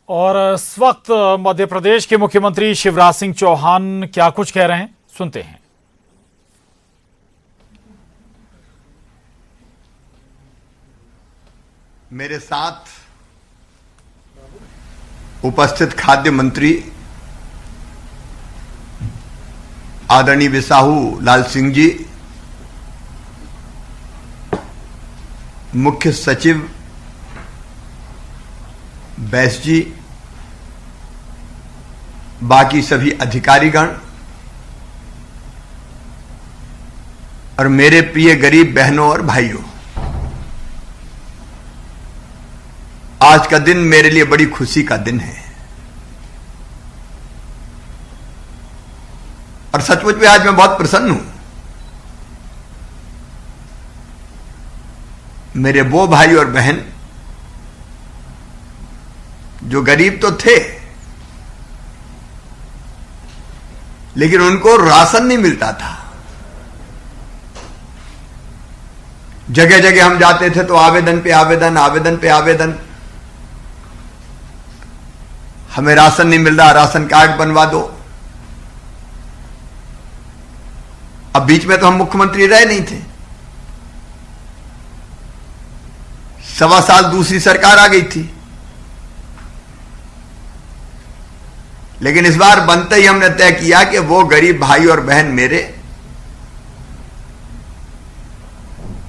और इस वक्त मध्य प्रदेश के मुख्यमंत्री शिवराज सिंह चौहान क्या कुछ कह रहे हैं, सुनते हैं। मेरे साथ उपस्थित खाद्य मंत्री आदरणीय बिसाहू लाल सिंह जी, मुख्य सचिव बैस जी, बाकी सभी अधिकारीगण और मेरे प्रिय गरीब बहनों और भाइयों, आज का दिन मेरे लिए बड़ी खुशी का दिन है और सचमुच में आज मैं बहुत प्रसन्न हूं। मेरे वो भाई और बहन जो गरीब तो थे लेकिन उनको राशन नहीं मिलता था। जगह जगह हम जाते थे तो आवेदन पे आवेदन, आवेदन पे आवेदन, हमें राशन नहीं मिल रहा, राशन कार्ड बनवा दो। अब बीच में तो हम मुख्यमंत्री रहे नहीं थे, 1.25 साल दूसरी सरकार आ गई थी, लेकिन इस बार बनते ही हमने तय किया कि वो गरीब भाई और बहन मेरे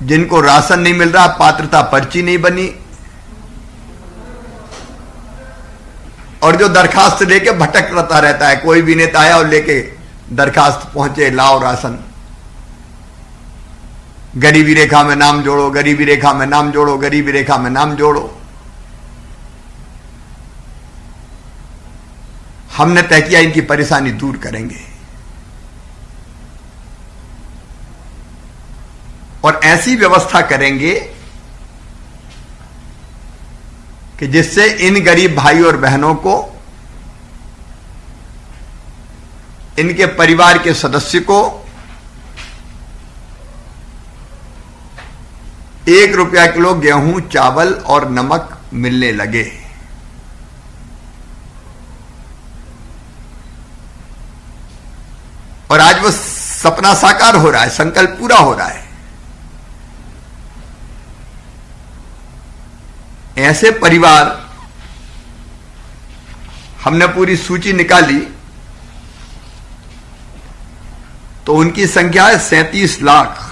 जिनको राशन नहीं मिल रहा, पात्रता पर्ची नहीं बनी और जो दरखास्त लेके भटकता रहता है, कोई भी नेता आया और लेके दरखास्त पहुंचे, लाओ राशन, गरीबी रेखा में नाम जोड़ो, गरीबी रेखा में नाम जोड़ो, गरीबी रेखा में नाम जोड़ो। हमने तय किया इनकी परेशानी दूर करेंगे और ऐसी व्यवस्था करेंगे कि जिससे इन गरीब भाई और बहनों को, इनके परिवार के सदस्य को 1 रुपया किलो गेहूं, चावल और नमक मिलने लगे। और आज वो सपना साकार हो रहा है, संकल्प पूरा हो रहा है। ऐसे परिवार हमने पूरी सूची निकाली तो उनकी संख्या है 37 लाख।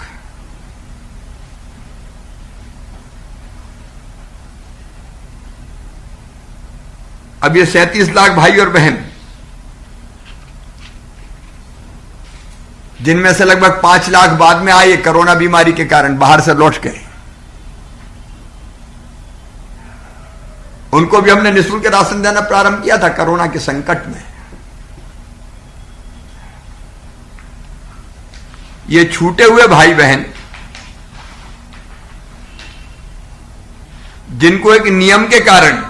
अब ये 37 लाख भाई और बहन, जिनमें से लगभग 5 लाख बाद में आए कोरोना बीमारी के कारण, बाहर से लौट गए, उनको भी हमने निःशुल्क राशन देना प्रारंभ किया था कोरोना के संकट में। ये छूटे हुए भाई बहन जिनको एक नियम के कारण,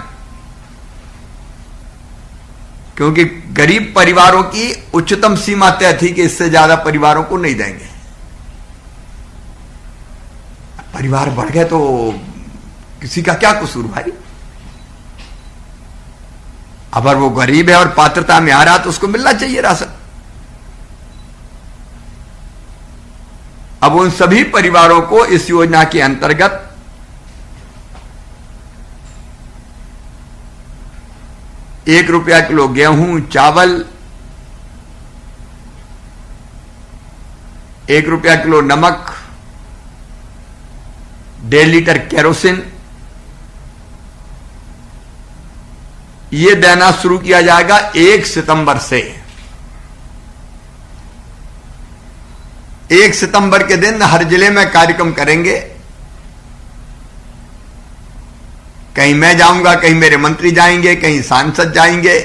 क्योंकि गरीब परिवारों की उच्चतम सीमा तय थी कि इससे ज्यादा परिवारों को नहीं देंगे, परिवार बढ़ गए तो किसी का क्या कसूर भाई। अगर वो गरीब है और पात्रता में आ रहा तो उसको मिलना चाहिए राशन। अब उन सभी परिवारों को इस योजना के अंतर्गत 1 रुपया किलो गेहूं, चावल, 1 रुपया किलो नमक, 1.5 लीटर केरोसिन, ये देना शुरू किया जाएगा 1 सितंबर से। 1 सितंबर के दिन हर जिले में कार्यक्रम करेंगे। कहीं मैं जाऊंगा, कहीं मेरे मंत्री जाएंगे, कहीं सांसद जाएंगे,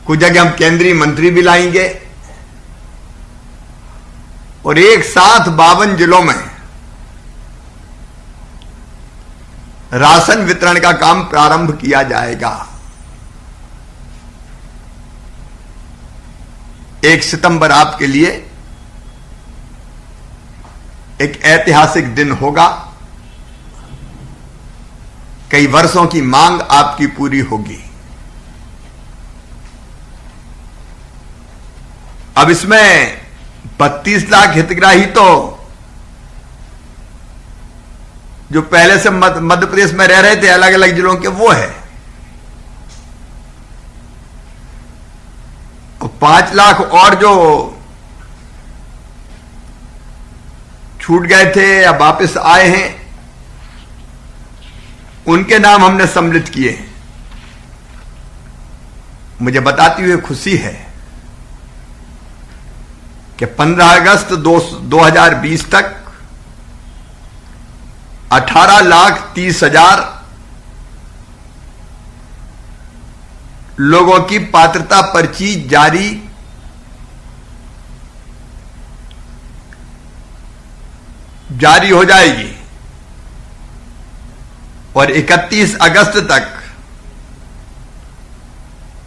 कुछ जगह हम केंद्रीय मंत्री भी लाएंगे और एक साथ 52 जिलों में राशन वितरण का काम प्रारंभ किया जाएगा। 1 सितंबर आपके लिए एक ऐतिहासिक दिन होगा। कई वर्षों की मांग आपकी पूरी होगी। अब इसमें 32 लाख हितग्राही तो जो पहले से मध्य प्रदेश में रह रहे थे अलग अलग जिलों के, वो है। और 5 लाख और जो छूट गए थे या वापस आए हैं, उनके नाम हमने सम्मिलित किए हैं। मुझे बताते हुए खुशी है कि 15 अगस्त 2020 तक 18,30,000 लोगों की पात्रता पर्ची जारी हो जाएगी और 31 अगस्त तक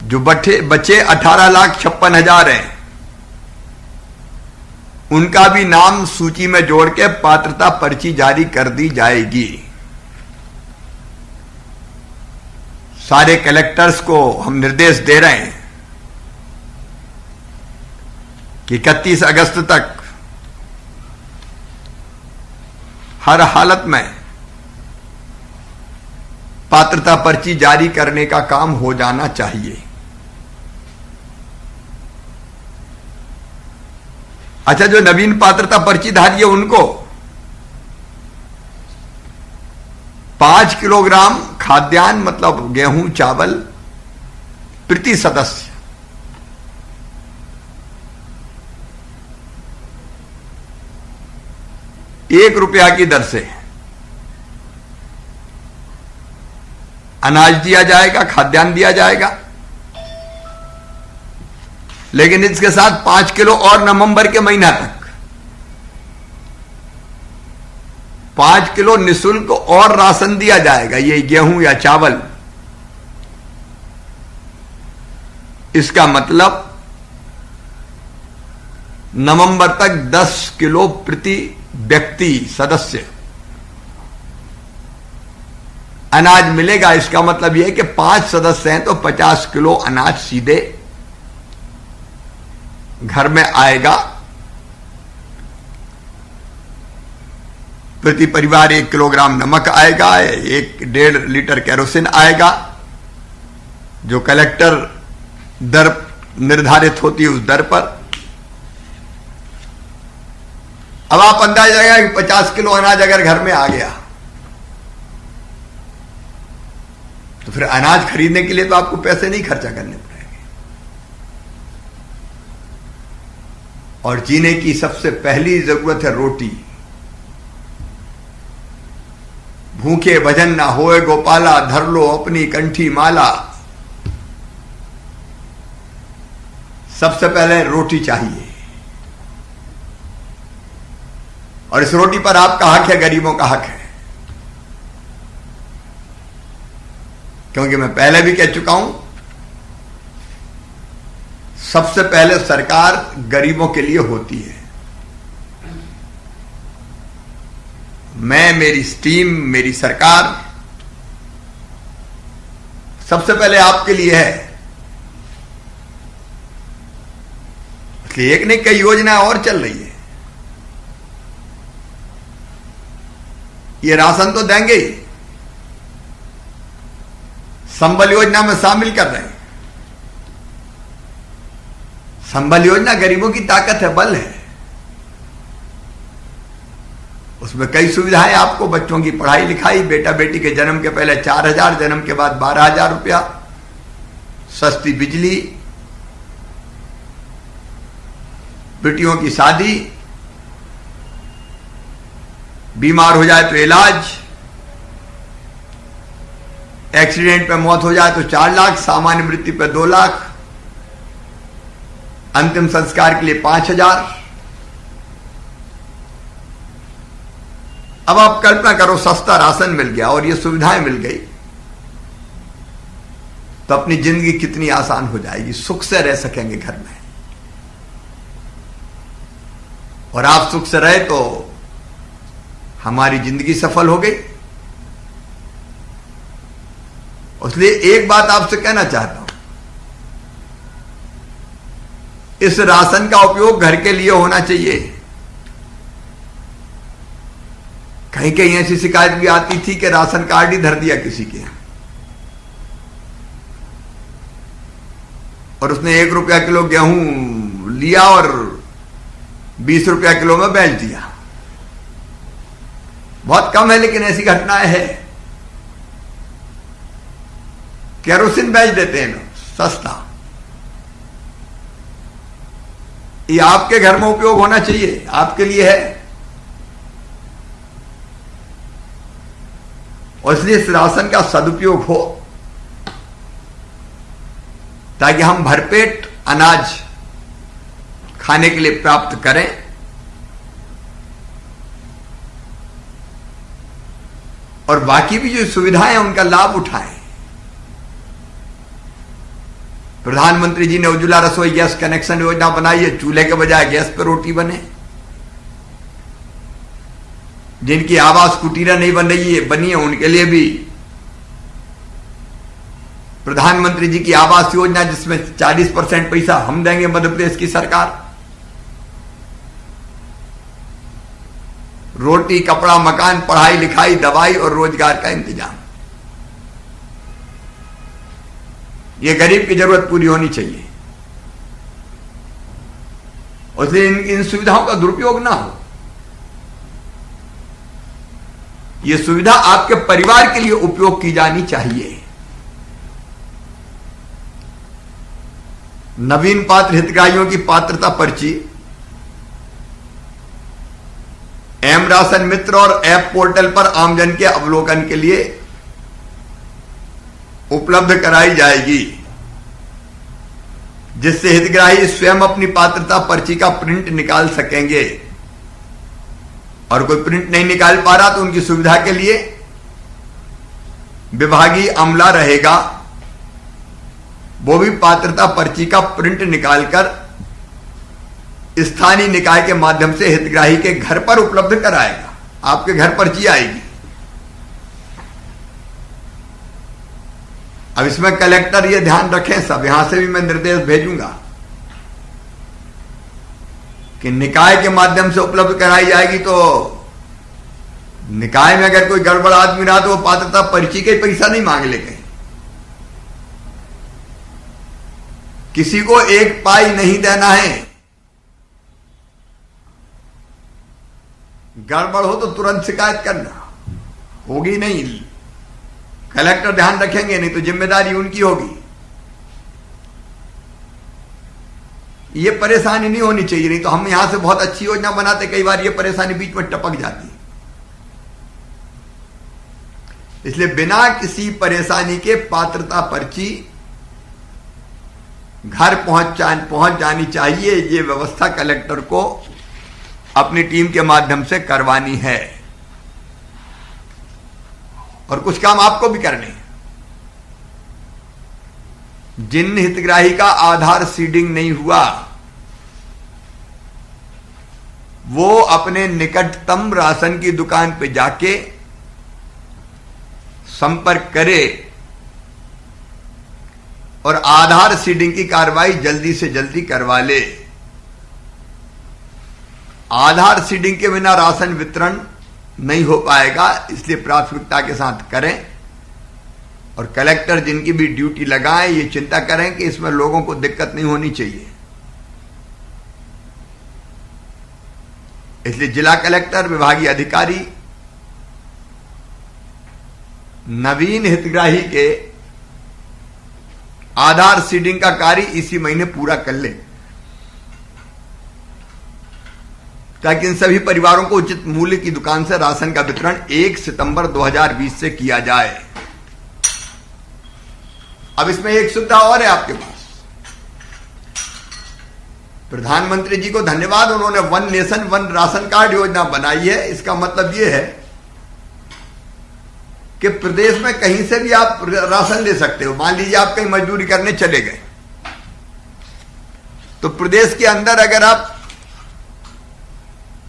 जो बचे 18,56,000 हैं, उनका भी नाम सूची में जोड़ के पात्रता पर्ची जारी कर दी जाएगी। सारे कलेक्टर्स को हम निर्देश दे रहे हैं कि 31 अगस्त तक हर हालत में पात्रता पर्ची जारी करने का काम हो जाना चाहिए। अच्छा, जो नवीन पात्रता पर्चीधारी है उनको 5 किलोग्राम खाद्यान्न मतलब गेहूं चावल प्रति सदस्य, ₹1 की दर से अनाज दिया जाएगा, खाद्यान्न दिया जाएगा। लेकिन इसके साथ 5 किलो और नवंबर के महीना तक 5 किलो निःशुल्क और राशन दिया जाएगा, ये गेहूं या चावल। इसका मतलब नवंबर तक 10 किलो प्रति व्यक्ति सदस्य अनाज मिलेगा। इसका मतलब यह है कि 5 सदस्य हैं तो 50 किलो अनाज सीधे घर में आएगा। प्रति परिवार 1 किलोग्राम नमक आएगा, 1.5 लीटर केरोसिन आएगा, जो कलेक्टर दर निर्धारित होती है उस दर पर। अब आप अंदाजा लगाएं कि 50 किलो अनाज अगर घर में आ गया तो फिर अनाज खरीदने के लिए तो आपको पैसे नहीं खर्चा करने पड़ेंगे। और जीने की सबसे पहली जरूरत है रोटी। भूखे भजन ना होए गोपाला, धर लो अपनी कंठी माला। सबसे पहले रोटी चाहिए और इस रोटी पर आपका हक है, गरीबों का हक है। क्योंकि मैं पहले भी कह चुका हूं, सबसे पहले सरकार गरीबों के लिए होती है। मैं, मेरी टीम, मेरी सरकार सबसे पहले आपके लिए है। इसलिए एक नहीं कई योजनाएं और चल रही है। ये राशन तो देंगे ही, संबल योजना में शामिल कर रहे हैं। संबल योजना गरीबों की ताकत है, बल है। उसमें कई सुविधाएं आपको, बच्चों की पढ़ाई लिखाई, बेटा बेटी के जन्म के पहले 4,000, जन्म के बाद 12,000 रुपया, सस्ती बिजली, बेटियों की शादी, बीमार हो जाए तो इलाज, एक्सीडेंट पे मौत हो जाए तो 4 लाख, सामान्य मृत्यु पे 2 लाख, अंतिम संस्कार के लिए 5,000। अब आप कल्पना करो, सस्ता राशन मिल गया और ये सुविधाएं मिल गई तो अपनी जिंदगी कितनी आसान हो जाएगी, सुख से रह सकेंगे घर में। और आप सुख से रहे तो हमारी जिंदगी सफल हो गई। इसलिए एक बात आपसे कहना चाहता हूं, इस राशन का उपयोग घर के लिए होना चाहिए। कहीं कहीं ऐसी शिकायत भी आती थी कि राशन कार्ड ही धर दिया किसी के, और उसने 1 रुपया किलो गेहूं लिया और 20 रुपया किलो में बेच दिया। बहुत कम है लेकिन ऐसी घटनाएं हैं। केरोसिन बेच देते हैं लोग सस्ता। ये आपके घर में उपयोग होना चाहिए, आपके लिए है। और इसलिए इस राशन का सदुपयोग हो ताकि हम भरपेट अनाज खाने के लिए प्राप्त करें। और बाकी भी जो सुविधाएं हैं उनका लाभ उठाएं। प्रधानमंत्री जी ने उज्ज्वला रसोई गैस कनेक्शन योजना बनाई है, चूल्हे के बजाय गैस पर रोटी बने। जिनकी आवास कुटीरें नहीं बनी है उनके लिए भी प्रधानमंत्री जी की आवास योजना, जिसमें 40% पैसा हम देंगे मध्य प्रदेश की सरकार। रोटी, कपड़ा, मकान, पढ़ाई लिखाई, दवाई और रोजगार का इंतजाम। यह गरीब की जरूरत पूरी होनी चाहिए। इसलिए इन सुविधाओं का दुरुपयोग ना हो। यह सुविधा आपके परिवार के लिए उपयोग की जानी चाहिए। नवीन पात्र हितग्राहियों की पात्रता पर्ची एम राशन मित्र और ऐप पोर्टल पर आमजन के अवलोकन के लिए उपलब्ध कराई जाएगी, जिससे हितग्राही स्वयं अपनी पात्रता पर्ची का प्रिंट निकाल सकेंगे। और कोई प्रिंट नहीं निकाल पा रहा तो उनकी सुविधा के लिए विभागीय अमला रहेगा, वो भी पात्रता पर्ची का प्रिंट निकालकर स्थानीय निकाय के माध्यम से हितग्राही के घर पर उपलब्ध कराएगा। आपके घर पर्ची आएगी। अब इसमें कलेक्टर ये ध्यान रखें, सब यहां से भी मैं निर्देश भेजूंगा कि निकाय के माध्यम से उपलब्ध कराई जाएगी। तो निकाय में अगर कोई गड़बड़ आदमी रहा तो वो पात्रता पर्ची के पैसा नहीं मांग लेंगे। किसी को एक पाई नहीं देना है। गड़बड़ हो तो तुरंत शिकायत करना, होगी नहीं, कलेक्टर ध्यान रखेंगे, नहीं तो जिम्मेदारी उनकी होगी। ये परेशानी नहीं होनी चाहिए, नहीं तो हम यहां से बहुत अच्छी योजना बनाते, कई बार ये परेशानी बीच में टपक जाती है। इसलिए बिना किसी परेशानी के पात्रता पर्ची घर पहुंच जानी चाहिए। ये व्यवस्था कलेक्टर को अपनी टीम के माध्यम से करवानी है। और कुछ काम आपको भी करने हैं। जिन हितग्राही का आधार सीडिंग नहीं हुआ वो अपने निकटतम राशन की दुकान पे जाके संपर्क करे और आधार सीडिंग की कार्रवाई जल्दी से जल्दी करवा ले। आधार सीडिंग के बिना राशन वितरण नहीं हो पाएगा, इसलिए प्राथमिकता के साथ करें। और कलेक्टर जिनकी भी ड्यूटी लगाएं, ये चिंता करें कि इसमें लोगों को दिक्कत नहीं होनी चाहिए। इसलिए जिला कलेक्टर, विभागीय अधिकारी नवीन हितग्राही के आधार सीडिंग का कार्य इसी महीने पूरा कर ले, ताकि इन सभी परिवारों को उचित मूल्य की दुकान से राशन का वितरण 1 सितंबर 2020 से किया जाए। अब इसमें एक सुविधा और है आपके पास। प्रधानमंत्री जी को धन्यवाद, उन्होंने one nation one ration card योजना बनाई है। इसका मतलब यह है कि प्रदेश में कहीं से भी आप राशन ले सकते हो। मान लीजिए आप कहीं मजदूरी करने चले गए, तो प्रदेश के अंदर अगर आप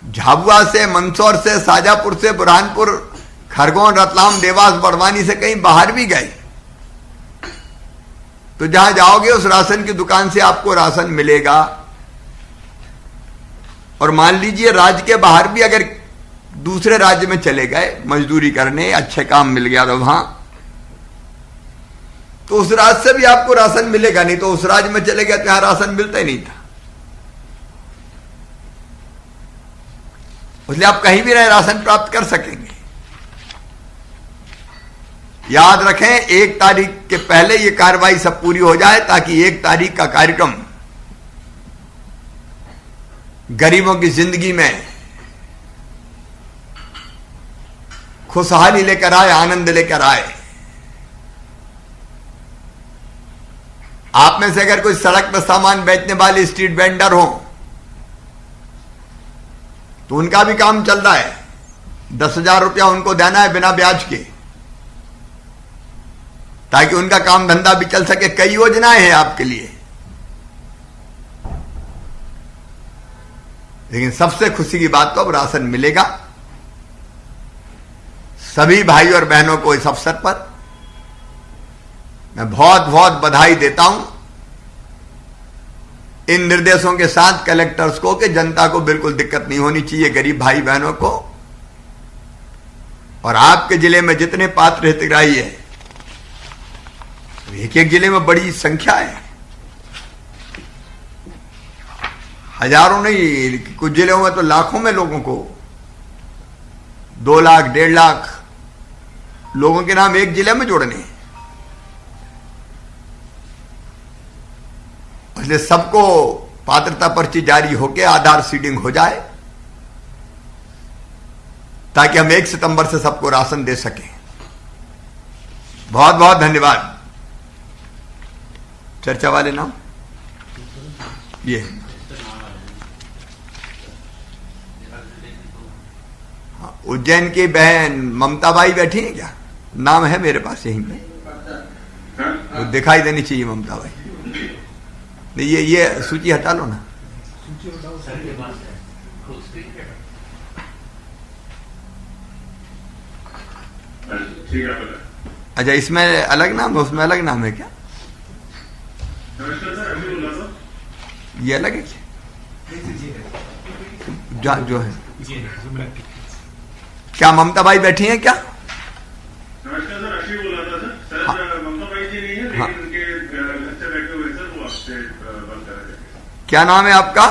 झाबुआ से, मंदसौर से, शाजापुर से, बुरहानपुर, खरगोन, रतलाम, देवास, बड़वानी से कहीं बाहर भी गए तो जहां जाओगे उस राशन की दुकान से आपको राशन मिलेगा। और मान लीजिए राज्य के बाहर भी अगर दूसरे राज्य में चले गए मजदूरी करने, अच्छे काम मिल गया तो वहां, तो उस राज्य से भी आपको राशन मिलेगा। नहीं तो उस राज्य में चले गए तो यहां राशन मिलता ही नहीं था। इसलिए आप कहीं भी रहे राशन प्राप्त कर सकेंगे। याद रखें 1 तारीख के पहले ये कार्रवाई सब पूरी हो जाए, ताकि 1 तारीख का कार्यक्रम गरीबों की जिंदगी में खुशहाली लेकर आए, आनंद लेकर आए। आप में से अगर कोई सड़क पर सामान बेचने वाले स्ट्रीट वेंडर हो तो उनका भी काम चल रहा है। 10,000 रुपया उनको देना है बिना ब्याज के, ताकि उनका काम धंधा भी चल सके। कई योजनाएं हैं आपके लिए, लेकिन सबसे खुशी की बात तो अब राशन मिलेगा। सभी भाई और बहनों को इस अवसर पर मैं बहुत बहुत बधाई देता हूं। इन निर्देशों के साथ कलेक्टर्स को कि जनता को बिल्कुल दिक्कत नहीं होनी चाहिए, गरीब भाई बहनों को। और आपके जिले में जितने पात्र हितग्राही है, एक एक जिले में बड़ी संख्या है, हजारों नहीं, कुछ जिलों में तो लाखों में लोगों को, 2 लाख 1.5 लाख लोगों के नाम एक जिले में जोड़ने हैं। इसलिए सबको पात्रता पर्ची जारी होकर आधार सीडिंग हो जाए, ताकि हम 1 सितंबर से सबको राशन दे सकें। बहुत बहुत धन्यवाद। चर्चा वाले नाम ये, उज्जैन की बहन ममता बाई बैठी है क्या? नाम है मेरे पास यहीं पे, वो दिखाई देनी चाहिए ममता बाई। नहीं, ये सूची हटा लो ना। अच्छा, इसमें अलग नाम है, उसमें अलग नाम है क्या? ये अलग है क्या? जो है क्या ममता बाई बैठी हैं क्या? नमस्कार सर, अक्षय बोल रहा था सर। सर ममता बाई जी नहीं है, लेकिन उनके घर से बैठे हुए सर, वो आपसे बात कर रहे थे। क्या नाम है आपका?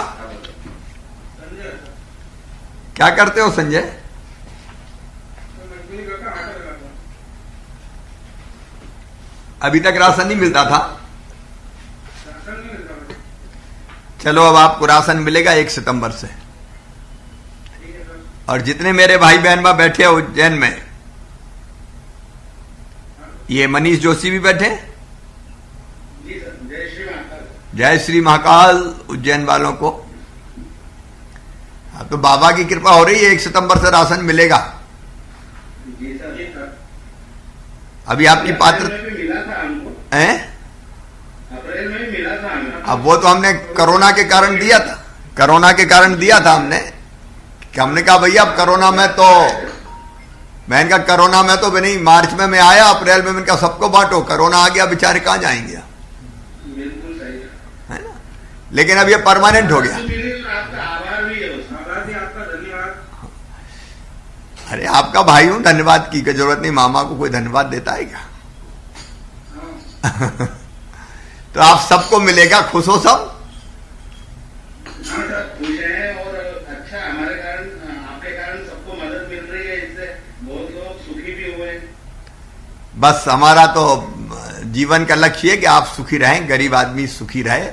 संजय। क्या करते हो संजय? मजदूरी करता, आटा लगाता। अभी तक राशन नहीं मिलता था? राशन नहीं मिलता। चलो अब आपको राशन मिलेगा 1 सितंबर से। और जितने मेरे भाई बहन वहां बैठे हैं उज्जैन में, ये मनीष जोशी भी बैठे। जी सर, जय श्री महाकाल। जय श्री महाकाल उज्जैन वालों को। हाँ, तो बाबा की कृपा हो रही है, 1 सितंबर से राशन मिलेगा। जी सर, जी सर। अभी आपकी पात्र अप्रैल में मिला था हमको। हैं? अप्रैल में मिला था हमें। अब वो तो हमने कोरोना के कारण दिया था, कोरोना के कारण दिया था हमने, कि हमने कहा भैया अब कोरोना में तो, मैंने कहा कोरोना में तो नहीं, मार्च में मैं आया, अप्रैल में मैंने कहा सबको बांटो, कोरोना आ गया, बेचारे कहां जाएंगे? बिल्कुल सही है ना? लेकिन अब ये परमानेंट हो गया। आपका आभार भी है, आभार भी आपका, धन्यवाद। अरे आपका भाई हूं, धन्यवाद की जरूरत नहीं। मामा को कोई धन्यवाद देता है क्या? तो आप सबको मिलेगा, खुश हो सब? हाँ सर, खुश हैं। और अच्छा, हमारे कारण, आपके कारण सबको मदद मिल रही है, इससे बहुत लोग सुखी भी हुए। बस हमारा तो जीवन का लक्ष्य है कि आप सुखी रहें, गरीब आदमी सुखी रहे,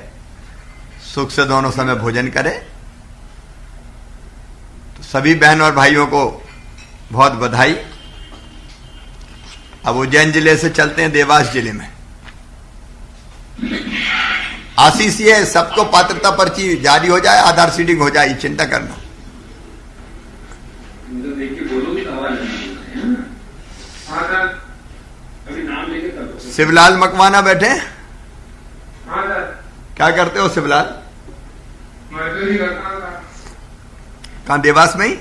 सुख से दोनों समय भोजन करे। तो सभी बहन और भाइयों को बहुत बधाई। अब उज्जैन जिले से चलते हैं देवास जिले में। आशीष ये सबको पात्रता पर्ची जारी हो जाए, आधार सीडिंग हो जाए, चिंता करना। देखिए, बोलो भी सवाल है। हाँ सर, अभी नाम लेके कर दो। शिवलाल मकवाना बैठे। हाँ सर, क्या करते हो शिवलाल? मजदूरी करता था। कहां, देवास में ही?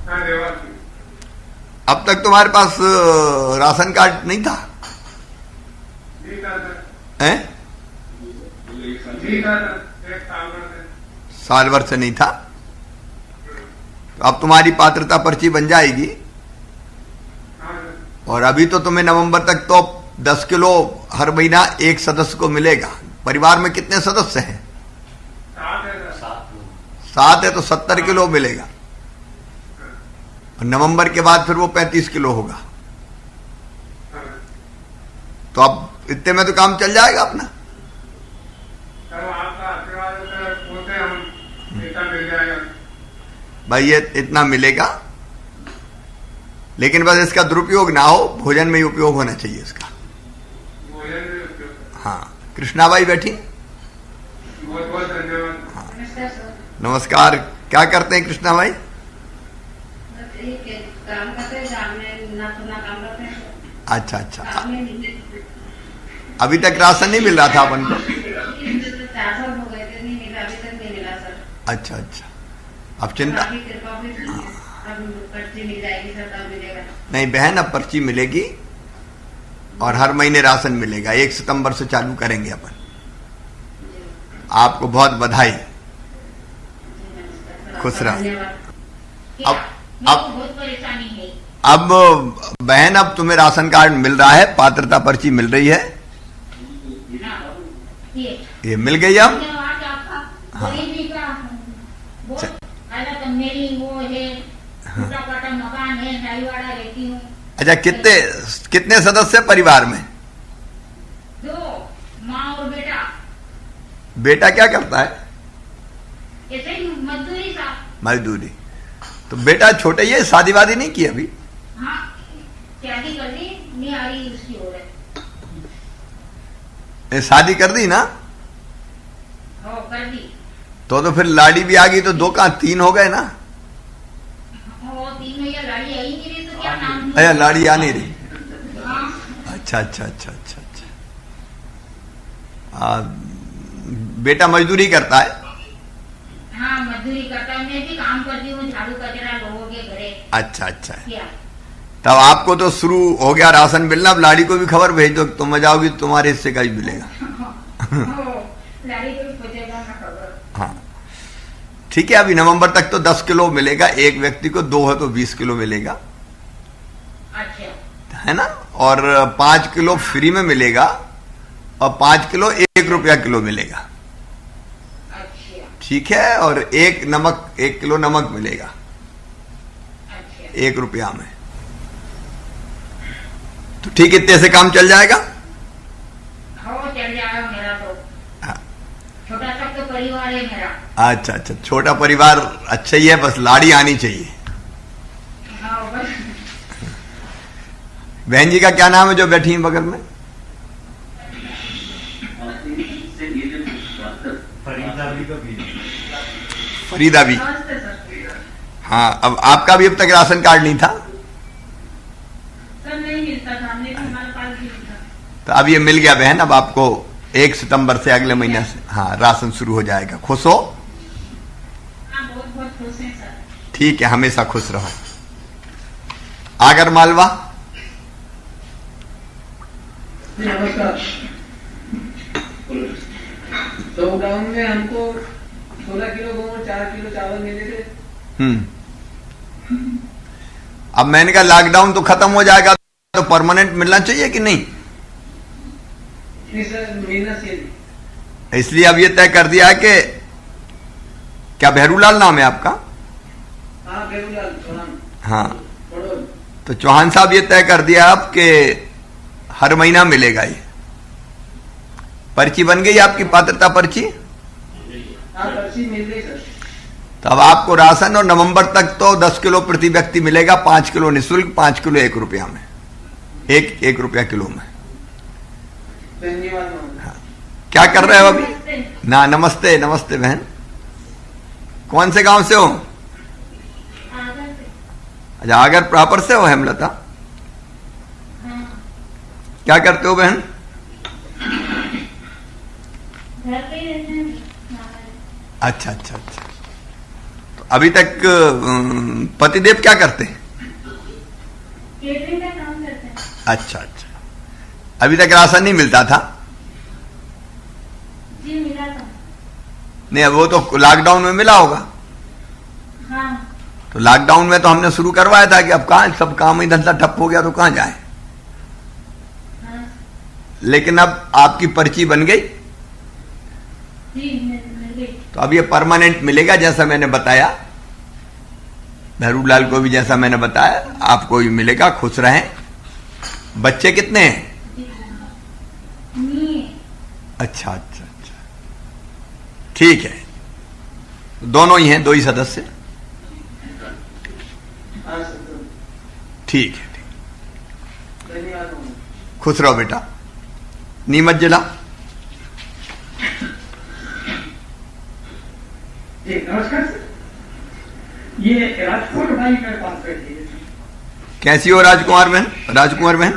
हाँ, देवास में। अब तक तुम्हारे पास राशन कार्ड नहीं था? नहीं था सर। हैं? साल भर से नहीं था, तो अब तुम्हारी पात्रता पर्ची बन जाएगी। और अभी तो तुम्हें नवंबर तक तो 10 किलो हर महीना एक सदस्य को मिलेगा। परिवार में कितने सदस्य हैं? 7 है, तो 70 किलो मिलेगा। और नवंबर के बाद फिर वो 35 किलो होगा। तो अब इतने में तो काम चल जाएगा अपना। भाई ये इतना मिलेगा, लेकिन बस इसका दुरुपयोग ना हो, भोजन में ही उपयोग होना चाहिए इसका। हाँ, कृष्णाबाई बैठी। बहुत बहुत धन्यवाद। हाँ, नमस्कार। क्या करते हैं कृष्णाबाई? काम करते हैं, काम करते हैं। अच्छा अच्छा। अभी तक राशन नहीं मिल रहा था अपन को? 4 साल हो गए थे, नहीं मिला, अभी तक नहीं मिला सर। अच्छा अच्छा। अब चिंता पर्ची मिल जाएगी सर, तब मिलेगा। नहीं बहन, अब पर्ची मिलेगी और हर महीने राशन मिलेगा। 1 सितंबर से चालू करेंगे अपन। आपको बहुत बधाई। खुश रहो। अब बहुत परेशानी है। अब बहन, अब तुम्हें राशन कार्ड मिल रहा है, पात्रता पर्ची मिल रही है। ये मिल गई अब। हाँ। मेरी वो है, छोटा मकान है, नाईवाड़ा रहती हूँ। अच्छा, कितने सदस्य परिवार में? 2, माँ और बेटा। बेटा क्या करता है? ऐसे ही मजदूरी साहब। मजदूरी। तो बेटा छोटे ही है, शादी वादी नहीं की अभी? हाँ, शादी कर दी, नहीं आ रही उसकी हो रही। शादी कर दी ना? हो कर दी। तो फिर लाड़ी भी आ गई, तो 2 कहाँ 3 हो गए ना? हो 3 में, या लाड़ी आई नहीं रही तो क्या नाम? अरे लाड़ी आ नहीं रही। हाँ। अच्छा अच्छा अच्छा अच्छा अच्छा। बेटा मजदूरी करता है? हाँ, मजदूरी करता है। मैं भी काम करती हूँ, झाड़ू कचरा लोगों के घरे। अच्छा अच्छा। क्या? तब आपको तो शुरू हो गया राशन मिलना। अब लाड़ी को भी खबर भेज दो, तुम जाओगी तो तुम्हारे हिस्से का ही मिलेगा। लाड़ी को भी पूछेगा ना खबर। हाँ ठीक है। अभी नवंबर तक तो 10 किलो मिलेगा एक व्यक्ति को, 2 है तो 20 किलो मिलेगा। अच्छा। है ना? और 5 किलो फ्री में मिलेगा, और 5 किलो 1 रुपया किलो मिलेगा। अच्छा। ठीक है। और 1 किलो नमक मिलेगा अच्छा। 1 रुपया में। तो ठीक, इतने से काम चल जाएगा। हो चल जाएगा मेरा तो। हाँ। छोटा सा तो परिवार है मेरा। अच्छा अच्छा, छोटा परिवार अच्छा ही है, बस लाड़ी आनी चाहिए। हाँ बस। बहन जी का क्या नाम है जो बैठी है बगल में? फरीदा भी। नमस्ते सर। हाँ, अब आपका भी अब तक राशन कार्ड नहीं था? सर नहीं मिलता था, हमने हमारे पास भी नहीं था। तो अब ये मिल गया बहन। अब आपको 1 सितंबर से, अगले महीने से, हाँ, राशन शुरू हो जाएगा। खुश हो? हाँ, बहुत बहुत खुश हैं सर। ठीक है, हमेशा खुश रहो। आगर मालवा। नमस्कार। लॉकडाउन में हमको 16 किलो गेहूं, 4 किलो चावल मिले थे। अब मैंने कहा लॉकडाउन तो खत्म हो जाएगा, तो परमानेंट मिलना चाहिए कि नहीं? नहीं सर, मिलना चाहिए। इसलिए अब ये तय कर दिया है कि, क्या भैरूलाल नाम है आपका? हाँ, बेरूलाल चौहान। हाँ, पड़ोल। तो चौहान साहब ये तय कर दिया अब कि हर महीना मिलेगा। ये पर्ची बन गई आपकी, पात्रता पर्ची? हाँ, पर्ची मिल गई सर। तो अब आपको राशन, और नवंबर तक तो 10 किलो प्रति व्यक्ति मिलेगा। 5 किलो निःशुल्क, 5 किलो 1 रुपया में, 1 रुपया किलो में। धन्यवाद। हाँ। क्या कर रहे हो अभी? ना, नमस्ते नमस्ते बहन। कौन से गांव से हो? अच्छा, आगर प्रॉपर से हो हेमलता? क्या करते हो बहन? अच्छा अच्छा अच्छा। तो अभी तक पतिदेव क्या करते हैं? केटरिंग का काम करते हैं। अच्छा अच्छा। अभी तक राशन नहीं मिलता था? नहीं, वो तो लॉकडाउन में मिला होगा। हाँ तो लॉकडाउन में तो हमने शुरू करवाया था कि अब कहाँ सब काम ही धंधा ठप हो गया तो कहाँ जाए। हाँ लेकिन अब आपकी पर्ची बन गई जी मिल गई। तो अब ये परमानेंट मिलेगा, जैसा मैंने बताया भैरूलाल को भी, जैसा मैंने बताया आपको भी मिलेगा। खुश रहें। बच्चे कितने हैं? नहीं अच्छा अच्छा अच्छा, ठीक है। दोनों ही हैं, दो ही सदस्य। हाँ सर, ठीक है, ठीक। धन्यवाद। खुश रहो बेटा। नीमच जिला। जी नमस्कार सर, ये राजकोट भाई मेरे पास बैठी है। कैसी हो राजकुमार बहन? राजकुमार बहन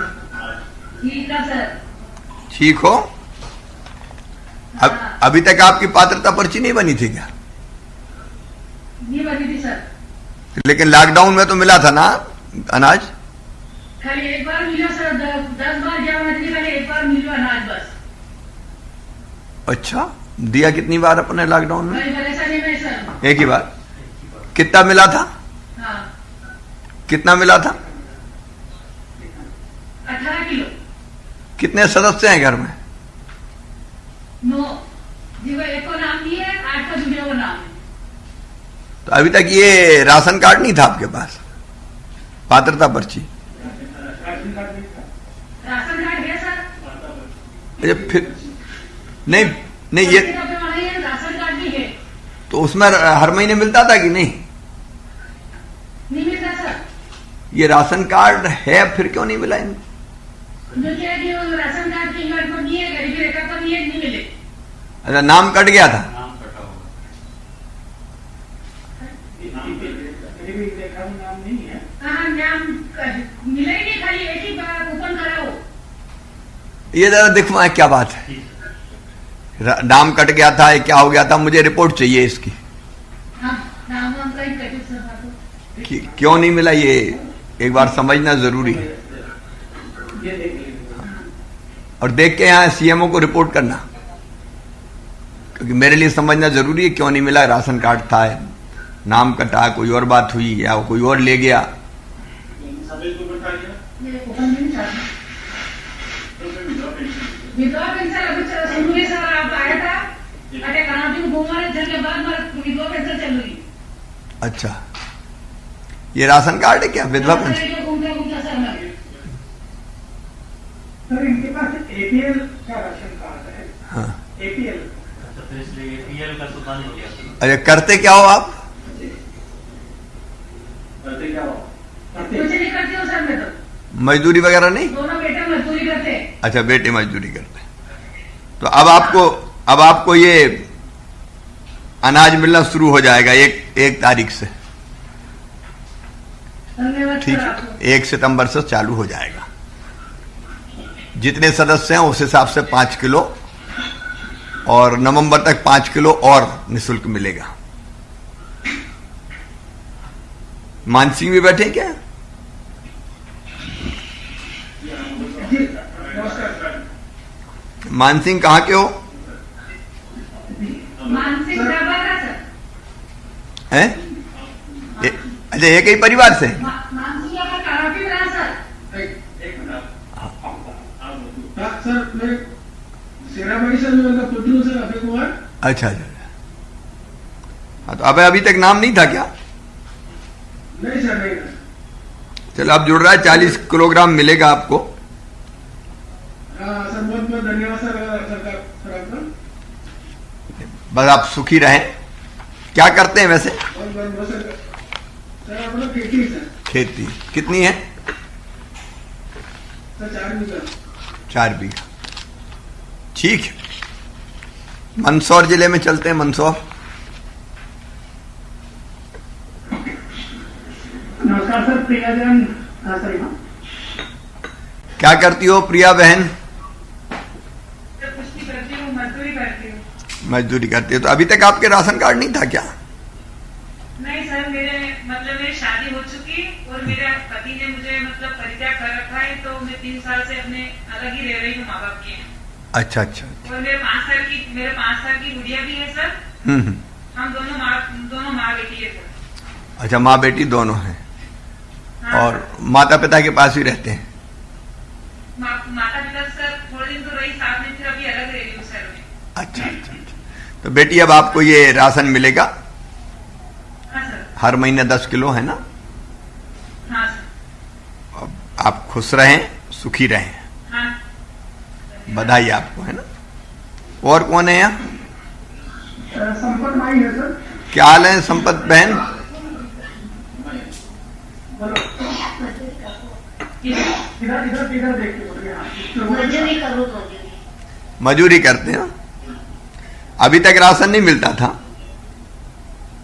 ठीक है सर। ठीक हो? अभी तक आपकी पात्रता पर्ची नहीं बनी थी क्या? नहीं बनी थी सर। लेकिन लॉकडाउन में तो मिला था ना अनाज? खाली एक बार मिला सर, 10 बार जमा थी, खाली एक बार मिलो अनाज बस। अच्छा, दिया कितनी बार अपने लॉकडाउन में? कोई परेशानी नहीं सर। एक ही बार। कितना मिला था? हाँ कितना मिला था? 18 किलो। कितने सदस्य हैं घर में? 9 जीव एक को नाम दिए, 8 का दूसरे को नाम है। तो अभी तक ये राशन कार्ड नहीं था आपके पास? पात्रता पर्ची? राशन कार्ड है सर। अरे फिर नहीं नहीं, ये राशन कार्ड भी है। तो उसमें हर महीने मिलता था कि नहीं? नहीं मिलता सर। ये राशन कार्ड है, फिर क्यों नहीं मिला इनको? जो क्या है कि वो राशन कार्ड की कार्ड को नहीं है, गरीबी रेखा पर नहीं है, नहीं मिले। अच्छा, नाम कट गया था? नाम नहीं है। हाँ नाम मिलेगी, खाली एक ही बार ओपन कराओ। ये जरा दिखवाएं क्या बात है। नाम कट गया था, ये क्या हो गया था? मुझे रिपोर्ट चाहिए इसकी। हाँ नाम हम कहीं कटे सर बातों। क्यों नहीं मिला, ये एक बार समझना जरूरी है। ये देख लीजिए। और देख के यहाँ सीएमओ को रिपोर्ट करना, क्योंकि मेरे लिए समझना जरूरी है क्यों नहीं मिला। राशन कार्ड था, नाम कटा, कोई और बात हुई या कोई और ले गया। ये ओपन नहीं चाहते। विधवा पेंशन अभी सुनिए सर, आप आया था अटे कराची में घूमा रहे के बाद विधवा पेंशन चल रही। अच्छा, ये राशन कार्ड है क्या, विधवा पेंशन? घूमता घूमता सर मैं सर इनके पास एपीएल का राशन कार्ड है। हाँ। एपीएल अरे करते क्या हो आप? करते क्या हो? कुछ नहीं करती हूँ सर मैं तो। मजदूरी वगैरह नहीं? दोनों बेटे मजदूरी करते हैं। अच्छा, बेटे मजदूरी करते हैं। तो अब आपको ये अनाज मिलना शुरू हो जाएगा एक तारीख से। धन्यवाद ठीक सर है, आपको। 1 सितंबर से चालू हो जाएगा। जितने सदस्य हैं उस हिसाब से 5 किलो, और नवंबर तक 5 किलो और निःशुल्क मिलेगा। मानसिंह भी बैठे क्या? मानसिंह कहाँ के हो? मानसिक दबा का सर। हैं? अच्छा, एक ही परिवार से? मानसिक का कराची में रहा सर। एक मिनट। सर मैं सेराबाई सर में पुत्र हूँ सर, अभय कुमार। अच्छा अच्छा। हाँ, तो अभी तक नाम नहीं था क्या? नहीं सर, नहीं। चलो, अब जुड़ रहा है, 40 किलोग्राम मिलेगा आपको। सर बहुत बहुत धन्यवाद सर आपका। बस आप सुखी रहें। क्या करते हैं वैसे? बहुत बहुत सर अपना खेती सर। खेती कितनी है? सर 4 बीघा। 4 बीघा, ठीक है। मंदसौर जिले में चलते हैं। मंदसौर। नमस्कार सर, प्रिया जैन सर। क्या करती हो प्रिया बहन? कुछ नहीं करती हूँ, मजदूरी करती हूँ। मजदूरी करती हो। तो अभी तक आपके राशन कार्ड नहीं था क्या? नहीं सर, मेरी शादी हो चुकी और मेरे पति ने मुझे परित्याग कर रखा है, तो मैं 3 साल से अपने अलग ही रह रही हूँ माँ बाप के। अच्छा अच्छा। और मेरे 5 साल की गुड़िया भी है सर। हम दोनों माँ बेटी है सर। अच्छा, माँ बेटी दोनों हैं। हाँ, और माता पिता के पास ही रहते हैं? माता पिता सर थोड़े दिन तो रही साथ में, फिर अभी अलग रह रही हूँ सर में। अच्छा अच्छा अच्छा। तो बेटी अब आपको ये राशन मिलेगा हाँ सर। हर महीने 10 किलो, है ना? हाँ सर। अब आप खुश रहें, सुखी रहें। हाँ, बधाई आपको, है ना? और कौन है यहाँ? संपत माई है सर। क्या हाल है संपत बहन? इधर इधर इधर देखिए बोलिए। मजदूरी करो मजदूरी करते हैं? अभी तक राशन नहीं मिलता था?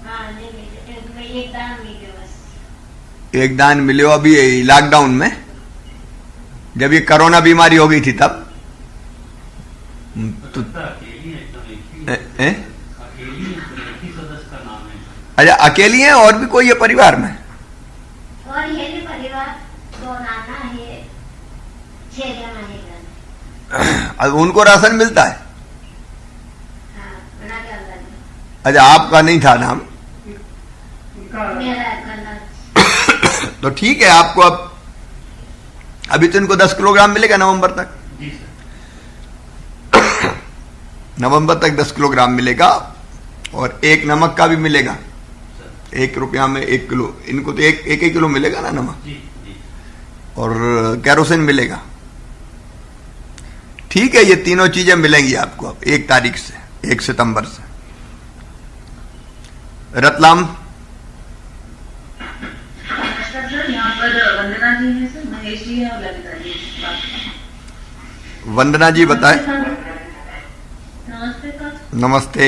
हाँ नहीं मिले, एक दान मिले बस। एक दान मिले अभी लॉकडाउन में, जब ये कोरोना बीमारी हो गई थी तब? तो अच्छा, अकेली हैं और भी कोई है परिवार में? और ये भी परिवार 2 नाना है, 6 जना है घर। अब उनको राशन मिलता है? हाँ, बना के अंदर में। अच्छा, आपका नहीं था नाम? मेरा करना। तो ठीक है, आपको अब अभी तो इनको 10 किलोग्राम मिलेगा नवंबर तक। नवंबर तक 10 किलोग्राम मिलेगा और एक नमक का भी मिलेगा। 1 रुपया में 1 किलो, इनको तो एक किलो मिलेगा ना नमक। और कैरोसिन मिलेगा। ठीक है, ये तीनों चीजें मिलेंगी आपको अब 1 तारीख से, 1 सितंबर से। रतलाम नमस्कार सर, यहाँ पर वंदना जी हैं सर, महेश जी हैं और ललिता जी बात कर। वंदना जी बताएं। नमस्ते सर। नमस्ते।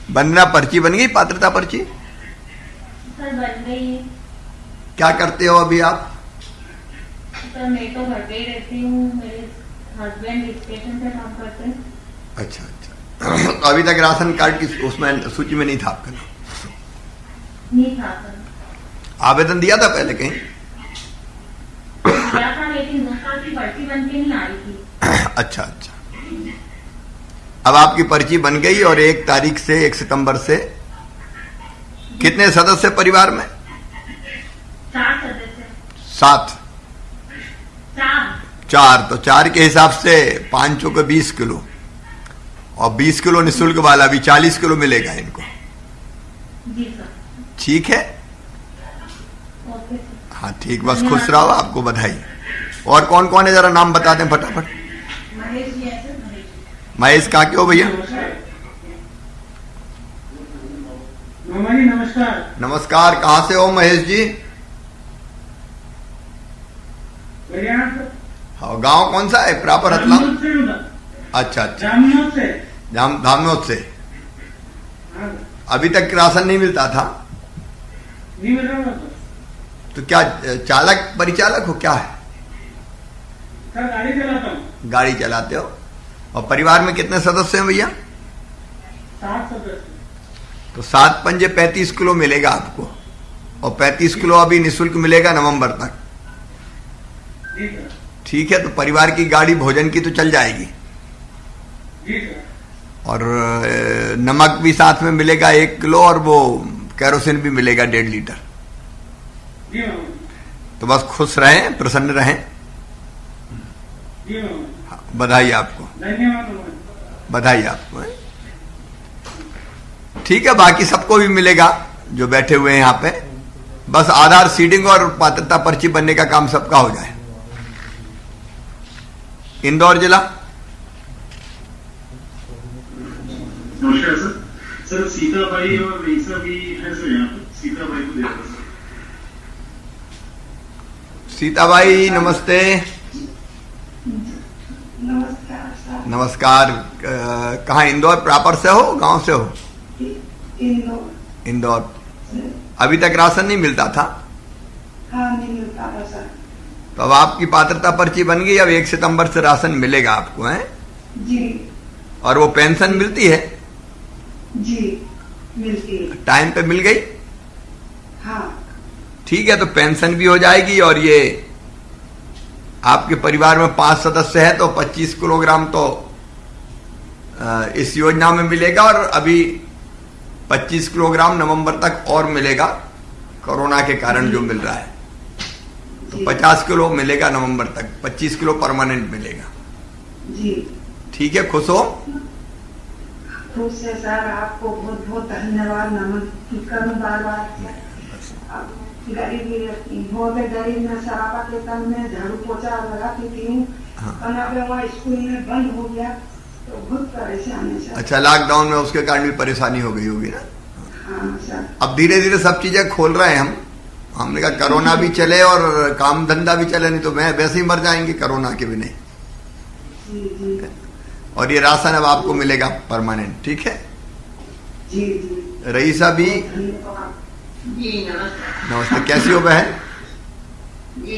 वंदना, पर्ची बन गई, पात्रता पर्ची? सर बन गई है। क्या करते हो अभी आप? सर मैं तो घर पे ही रहती हूँ, मेरे हस्बैंड स्टेशन पे काम करते हैं। अच्छा अच्छा। तो अभी तक राशन कार्ड की उसमें सूची में नहीं था आपका नाम? नहीं था सर। आवेदन दिया था पहले कहीं? क्या था, लेकिन 2 साल की पर्ची बन के नहीं आई थी। अच्छा अच्छा। अब आपकी पर्ची बन गई और 1 तारीख से, 1 सितंबर से कितने सदस्य परिवार में? 4 सदस्य। 7? 4। तो 4 के हिसाब से 5 को 20 किलो और 20 किलो निःशुल्क वाला भी 40 किलो मिलेगा इनको। जी सर। ठीक है? Okay sir. हाँ ठीक, बस खुश रहो, आपको बधाई। और कौन कौन है जरा नाम बता दें फटाफट। महेश जी हैं सर, महेश जी। महेश कहाँ के हो भैया? मामा जी नमस्कार। नमस्कार, कहाँ से हो महेश जी? हरियाणा से। हाँ, गांव कौन सा है? प्रॉपर रतलाम? धामनोद से उधर। अच्छा अच्छा। धामनोद से। धामनोद से। हाँ, अभी तक राशन नहीं मिलता था? नहीं मिल रहा था। तो क्या चालक परिचालक हो, क्या है? सर गाड़ी चलाता हूँ। गाड़ी चलाते हो? और परिवार में कितने सदस्य हैं भैया? 7 सदस्य। तो 7 पंजे 35 किलो मिलेगा आपको, और 35 किलो अभी निःशुल्क मिलेगा नवंबर तक। जी सर। ठीक है, तो परिवार की गाड़ी भोजन की तो चल जाएगी। जी सर। और नमक भी साथ में मिलेगा 1 किलो, और वो कैरोसिन भी मिलेगा 1.5 लीटर। जी मामा। तो बस खुश रहें, प्रसन्न रहें। जी मामा। हाँ, बधाई आपको, धन्यवाद मामा। बधाई आपको। ठीक है, बाकी सबको भी मिलेगा जो बैठे हुए हैं यहाँ पे। बस आधार सीडिंग और पात्रता पर्ची बनने का काम सबका हो जाए। इंदौर जिला। नमस्कार सर। सर सीताबाई और रईसा भी है सर यहाँ पर, सीताबाई को देखा सर। सीताबाई नमस्ते। नमस्कार सर। नमस्कार। कहाँ, इंदौर प्रॉपर से हो, गांव से हो? इंदौर। इंदौर। अभी तक राशन नहीं मिलता था? हाँ नहीं मिलता था सर। तो अब आपकी पात्रता पर्ची बन गई, अब 1 सितंबर से राशन मिलेगा आपको, है? जी। और वो पेंशन मिलती है? जी मिलती है। टाइम पे मिल गई? हाँ। ठीक है, तो पेंशन भी हो जाएगी, और ये आपके परिवार में 5 सदस्य है तो 25 किलोग्राम तो इस योजना में मिलेगा और अभी 25 किलोग्राम नवंबर तक और मिलेगा कोरोना के कारण जो मिल रहा है। तो 50 किलो मिलेगा नवंबर तक, 25 किलो परमानेंट मिलेगा। जी ठीक है, खुश हो? खुश है सर, आपको बहुत बहुत धन्यवाद नमन करूं बार बार। गरीबी बहुत गरीब में सरापा के तन में झाड़ू पोछा लगाती थी हूँ। वहाँ स्कूल में बंद हो गया तो बहुत परेशानी सर। अच्छा, लॉकडाउन में उसके कारण भी परेशानी हो गई होगी ना? हाँ सर। अब धीरे धीरे सब चीजें खोल रहे हैं हमने कहा कोरोना भी चले और काम धंधा भी चले, नहीं तो मैं वैसे ही मर जाएंगे कोरोना के भी नहीं। जी जी। और ये राशन अब आपको मिलेगा परमानेंट, ठीक है? जी जी। रईसा भी जी नमस्ते। नमस्ते, कैसी हो बहन? जी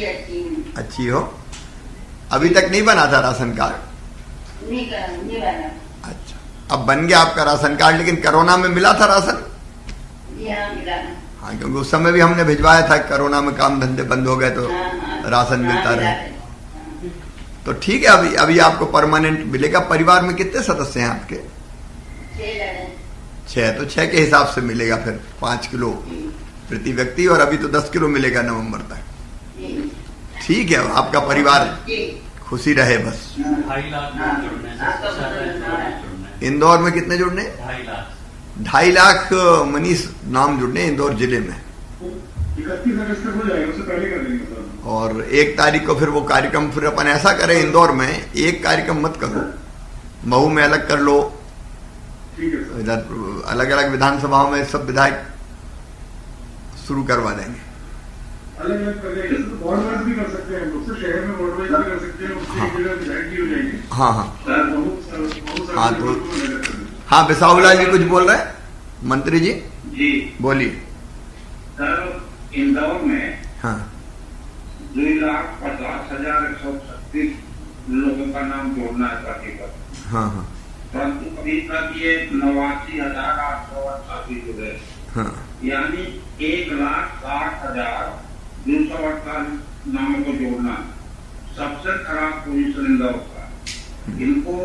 अच्छी हो? अभी तक नहीं बना था राशन कार्ड? नहीं बना। अच्छा, अब बन गया आपका राशन कार्ड, लेकिन कोरोना में मिला था राशन? जी हाँ मिला। हाँ, क्योंकि उस समय भी हमने भिजवाया था, कोरोना में काम धंधे बंद हो गए तो राशन मिलता रहे। तो ठीक है, अभी आपको परमानेंट मिलेगा। परिवार में कितने सदस्य हैं आपके? 6। तो 6 के हिसाब से मिलेगा फिर 5 किलो प्रति व्यक्ति, और अभी तो 10 किलो मिलेगा नवंबर तक। ठीक है, आपका परिवार खुशी रहे बस। 2.5 लाख जुड़ने से इंदौर में कितने जुड़ने? 2.5 लाख मनीष नाम जुड़ने इंदौर जिले में। 31 अगस्त तक हो जाएगा, उससे पहले कर देंगे सर। और 1 तारीख को फिर वो कार्यक्रम, फिर अपन ऐसा करें इंदौर में एक कार्यक्रम मत करो, महू में अलग कर लो, इधर अलग अलग विधानसभाओं में सब विधायक शुरू करवा देंगे। अलग अलग कर देंगे, वार्ड वाइज भी कर सकते हैं हम लोग, तो शहर में वार्ड वाइज भी कर सकते हैं, उससे एक जगह विधायक भी हो जाएंगे। हाँ हाँ हाँ, तो हाँ, बिसाहुलाल जी कुछ बोल रहे हैं? मंत्री जी जी बोलिए। सर, इंदौर में हाँ 2,50,136 लोगों का नाम जोड़ना है पार्टी पर। हाँ हाँ परंतु अभी तक ये 89,888 जुड़े, हाँ, यानी 1,60,248 नामों को जोड़ना सबसे खराब पोजीशन इंदौर का। इनको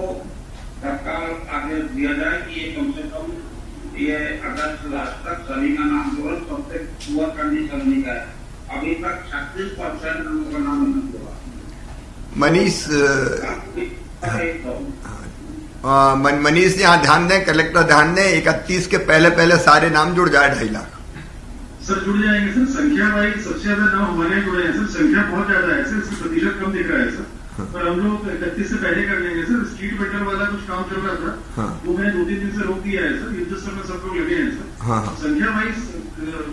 सरकार आगे दिया जाए कि ये कम से कम ये अगस्त लास्ट तक सभी का नाम जोड़े, सबसे पुअर कंडीशन नहीं का है। अभी तक 36% लोगों का नाम नहीं जोड़ा। मनीष मनीष जी यहाँ ध्यान दें, कलेक्टर ध्यान दें, 31 के पहले सारे नाम जुड़ जाए 2.5 लाख। सर जुड़ जाएंगे सर, संख्या भाई सबसे ज्यादा नाम हमारे जुड़े हैं सर, संख्या बहुत ज्यादा है सर, इसका प्रतिशत कम दिख रहा है सर। पर हम लोग 31 से पहले कर लेंगे सर। स्ट्रीट वेंडर वाला कुछ काम चल रहा था, वो मैंने 2-3 दिन से रोक दिया है सर, युद्ध समय सब लोग लगे हैं सर। संख्या भाई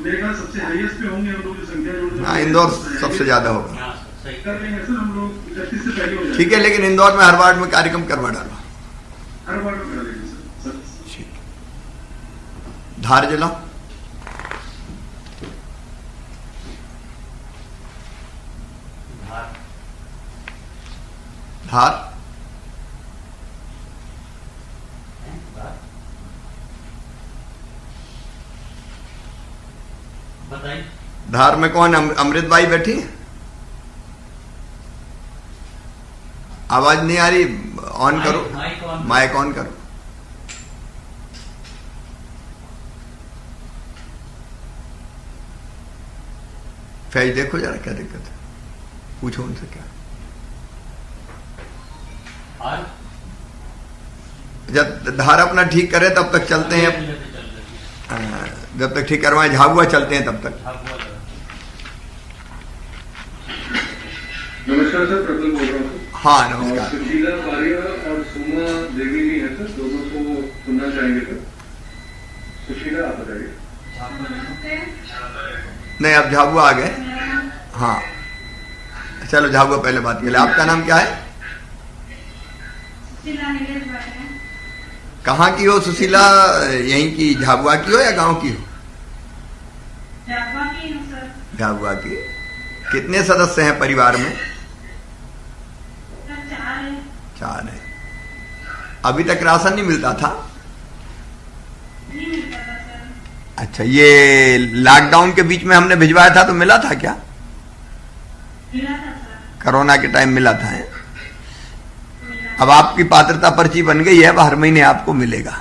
मेरे ख्याल सबसे हाईएस्ट पे होंगे हम लोग जो संख्या जोड़। इंदौर सबसे ज्यादा होगा। कर लेंगे सर हम लोग, 31 से पहले हो जाएगा। ठीक है, लेकिन इंदौर में हर वार्ड में कार्यक्रम करवा डालो, हर वार्ड में करा लेंगे सर। ठीक। धार जिला धार बताइए। धार में कौन? अमृत बाई बैठी? आवाज नहीं आ रही, ऑन करो, माइक ऑन करो। फैज देखो जरा क्या दिक्कत है, पूछो उनसे क्या। जब धार अपना ठीक करे तब तक चलते हैं, जब तक ठीक करवाए झाबुआ चलते हैं तब तक। नमस्कार सर, प्रफुल्ल बोल रहा हूँ। हाँ नमस्कार। सुशीला वारियर और सुमा देवी भी है सर, दोनों को सुनना चाहेंगे सर। सुशीला आप बताइए। नहीं, अब झाबुआ आ गए। हाँ चलो झाबुआ पहले बात के लिए। आपका नाम क्या है? कहाँ की हो सुशीला? यहीं की झाबुआ की हो या गांव की हो? झाबुआ की। कितने सदस्य हैं परिवार में? 4 है। अभी तक राशन नहीं मिलता था? अच्छा, ये लॉकडाउन के बीच में हमने भिजवाया था तो मिला था क्या? कोरोना के टाइम मिला था। अब आपकी पात्रता पर्ची बन गई है, अब हर महीने आपको मिलेगा।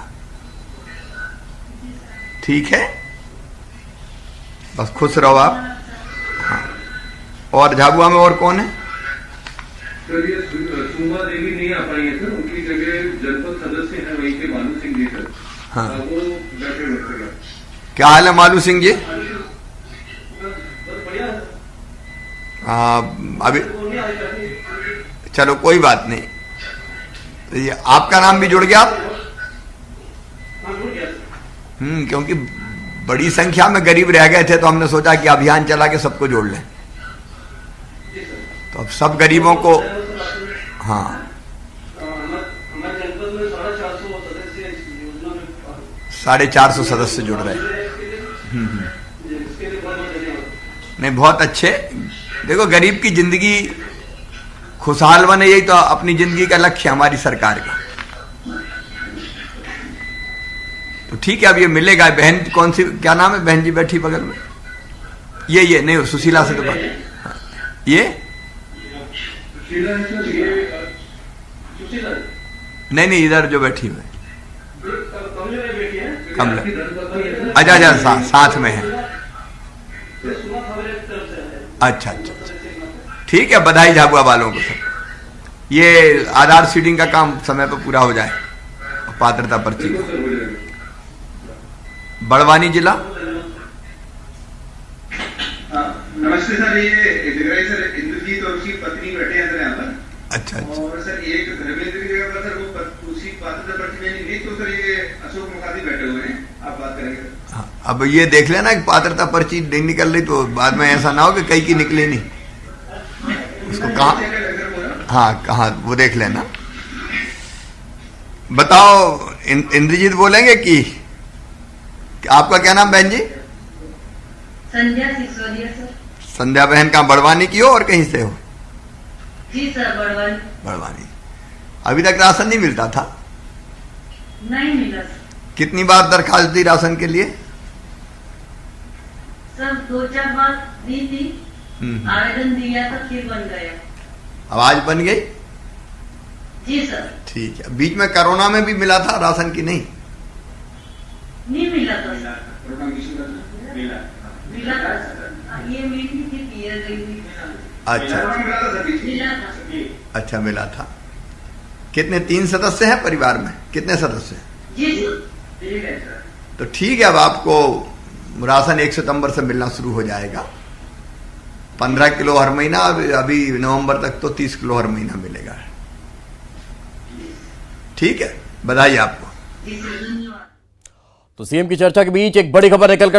ठीक है, बस खुश रहो आप। हाँ। और झाबुआ में और कौन है? सर ये सुमा देवी नहीं आ पाई है सर, उनकी जगह जनपद सदस्य है वहीं के मालू सिंह जी सर। हाँ। वो बैठे हुए हैं। क्या हाल है मालू सिंह जी? अभी चलो कोई बात नहीं, तो ये आपका नाम भी जुड़ गया। क्योंकि बड़ी संख्या में गरीब रह गए थे तो हमने सोचा कि अभियान चला के सबको जोड़ लें। तो अब सब गरीबों को, हाँ, हमारे जनपद में 450 सदस्य योजना में 450 सदस्य जुड़ रहे। नहीं, बहुत अच्छे। देखो, गरीब की जिंदगी खुशहाल बने, यही तो अपनी जिंदगी का लक्ष्य है हमारी सरकार का। तो ठीक है, अब ये मिलेगा। बहन कौन सी, क्या नाम है बहन जी बैठी बगल में? ये नहीं, सुशीला से तो बात। ये नहीं, इधर जो बैठी हुई कमला। अच्छा, साथ में है। अच्छा, ठीक है, बधाई झाबुआ वालों को सब। ये आधार सीडिंग का काम समय पर पूरा हो जाए, पात्रता पर्ची का। बड़वानी जिला। नमस्ते सर, ये दिग्राई सर इंद्रजीत और उसकी पत्नी बैठे हैं सर यहाँ पर। अच्छा। और सर एक धर्मेंद्र की जगह पर सर वो उसी पात्रता पर्ची में नहीं, तो सर ये अशोक मुखार्जी बैठे हुए हैं, आप बात करेंगे सर। हाँ, अब ये देख लेना कि पात्रता पर्ची नहीं निकल रही तो बाद में ऐसा ना हो कि कई की निकले नहीं। उसको कहाँ, हाँ कहाँ, वो देख लेना। बताओ, इंद्रजीत बोलेंगे कि आपका क्या नाम बहन जी? संध्या सिसोदिया सर। संध्या बहन कहाँ, बड़वानी की हो और कहीं से हो? जी सर, बड़वानी। बड़वानी। अभी तक राशन नहीं मिलता था? नहीं मिला सर। कितनी बार दरखास्त दी राशन के लिए? सर 2-4 बार दी थी, आवेदन दिया था, फिर बन गया। अब आज बन गई? जी सर। ठीक है। बीच में कोरोना में भी मिला था राशन की? नहीं मिला था सर। मिला था सर, ये मीठी थी, पिया गई थी। अच्छा, मिला था। अच्छा, मिला था। कितने, 3 सदस्य हैं परिवार में? कितने सदस्य हैं? जी सर। तो ठीक है, अब आपको राशन 1 सितंबर से मिलना शुरू हो जाएगा। 15 किलो हर महीना, अभी नवंबर तक तो 30 किलो हर महीना मिलेगा। ठीक है, बधाई आपको। तो सीएम की चर्चा के बीच एक बड़ी खबर निकलकर